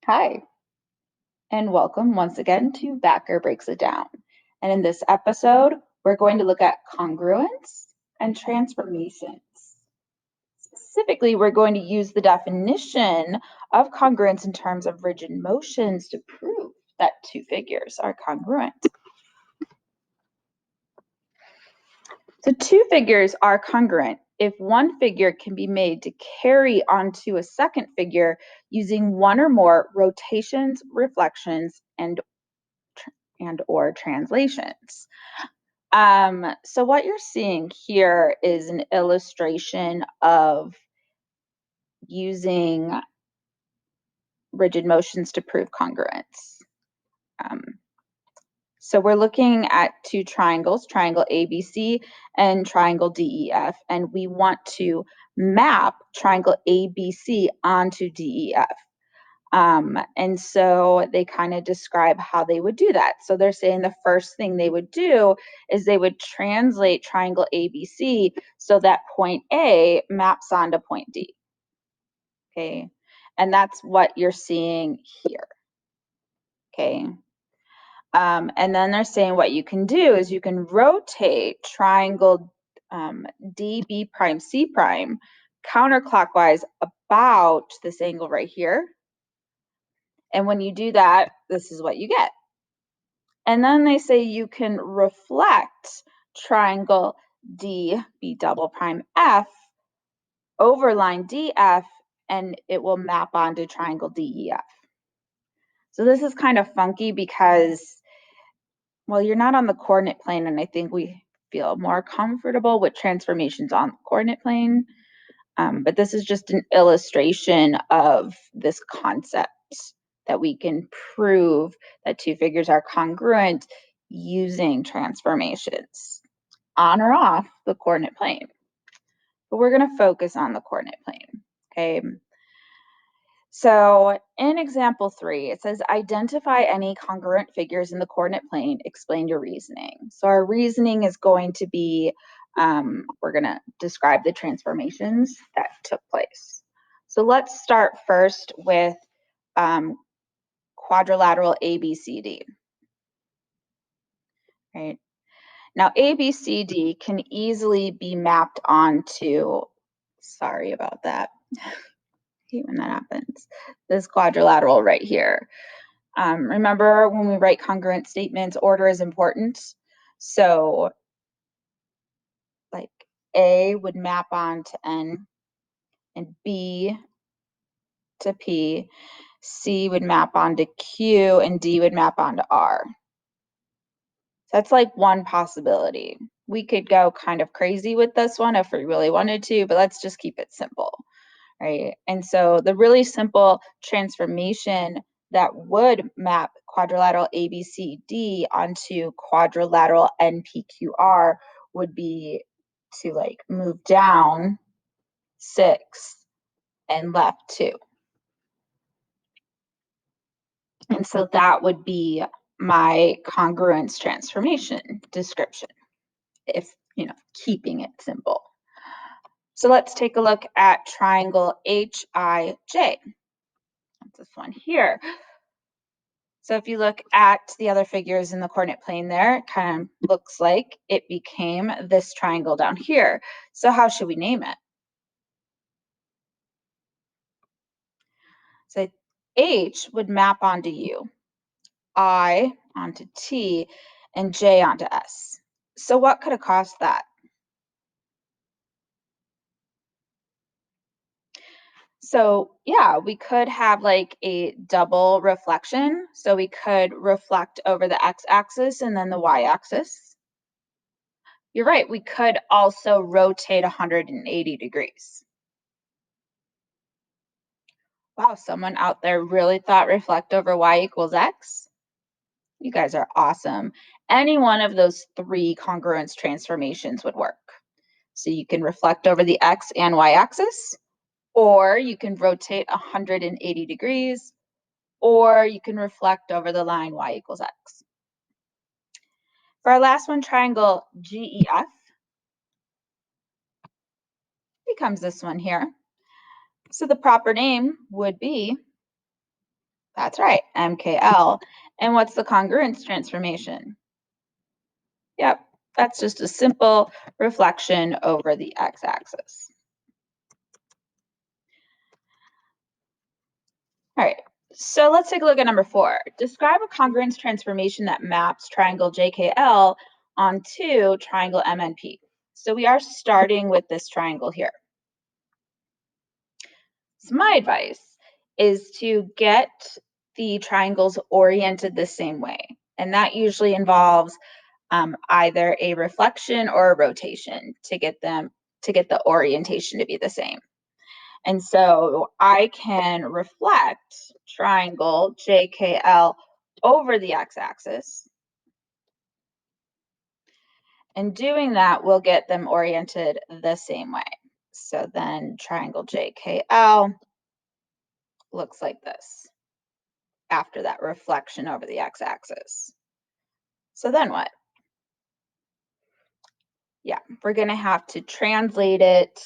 Hi, and welcome once again to Backer Breaks It Down. And in this episode, we're going to look at congruence and transformations. Specifically, we're going to use the definition of congruence in terms of rigid motions to prove that two figures are congruent. So two figures are congruent if one figure can be made to carry onto a second figure using one or more rotations, reflections, and or translations. So what you're seeing here is an illustration of using rigid motions to prove congruence. Um, so we're looking at two triangles, triangle ABC and triangle DEF, and we want to map triangle ABC onto DEF. And so they kind of describe how they would do that. So they're saying the first thing they would do is they would translate triangle ABC so that point A maps onto point D. Okay, and that's what you're seeing here. Okay, and then they're saying what you can do is you can rotate triangle DB prime C prime counterclockwise about this angle right here. And when you do that, this is what you get. And then they say you can reflect triangle DB double prime F over line DF, and it will map onto triangle DEF. So this is kind of funky because, well, you're not on the coordinate plane, and I think we feel more comfortable with transformations on the coordinate plane. But this is just an illustration of this concept that we can prove that two figures are congruent using transformations on or off the coordinate plane. But we're going to focus on the coordinate plane, okay? So in example 3, it says identify any congruent figures in the coordinate plane, explain your reasoning. So our reasoning is going to be, we're going to describe the transformations that took place. So let's start first with quadrilateral ABCD. Right? Now ABCD can easily be mapped onto, sorry about that, I hate when that happens, this quadrilateral right here. Remember when we write congruent statements, order is important. So like A would map on to N, and B to P, C would map onto Q, and D would map onto R. So that's like one possibility. We could go kind of crazy with this one if we really wanted to, but let's just keep it simple, right? And so the really simple transformation that would map quadrilateral ABCD onto quadrilateral NPQR would be to like move down 6 and left 2. And so that would be my congruence transformation description, if, keeping it simple. So let's take a look at triangle HIJ. That's this one here. So if you look at the other figures in the coordinate plane there, it kind of looks like it became this triangle down here. So how should we name it? So H would map onto U, I onto T, and J onto S. So what could have caused that? So yeah, we could have like a double reflection. So we could reflect over the x-axis and then the y-axis. You're right, we could also rotate 180 degrees. Wow, someone out there really thought reflect over y equals x? You guys are awesome. Any one of those 3 congruence transformations would work. So you can reflect over the x and y axis, or you can rotate 180 degrees, or you can reflect over the line y equals x. For our last one, triangle GEF becomes this one here. So the proper name would be That's right, MKL. And what's the congruence transformation? Yep, that's just a simple reflection over the x-axis. All right, so let's take a look at number 4. Describe a congruence transformation that maps triangle JKL onto triangle MNP. So we are starting with this triangle here. So my advice is to get the triangles oriented the same way. And that usually involves either a reflection or a rotation to get the orientation to be the same. And so I can reflect triangle JKL over the x-axis. And doing that will get them oriented the same way. So then triangle JKL looks like this after that reflection over the x-axis. So then what? Yeah, we're going to have to translate it,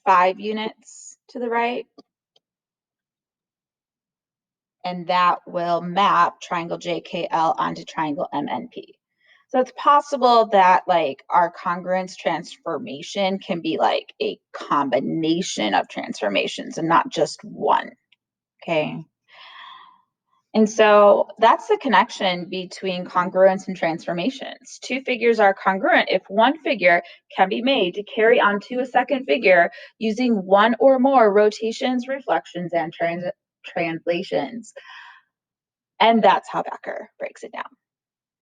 5 units to the right? And that will map triangle JKL onto triangle MNP. So it's possible that like our congruence transformation can be like a combination of transformations and not just one, okay? And so that's the connection between congruence and transformations. Two figures are congruent if one figure can be made to carry on to a second figure using one or more rotations, reflections, and translations. And that's how Becker breaks it down.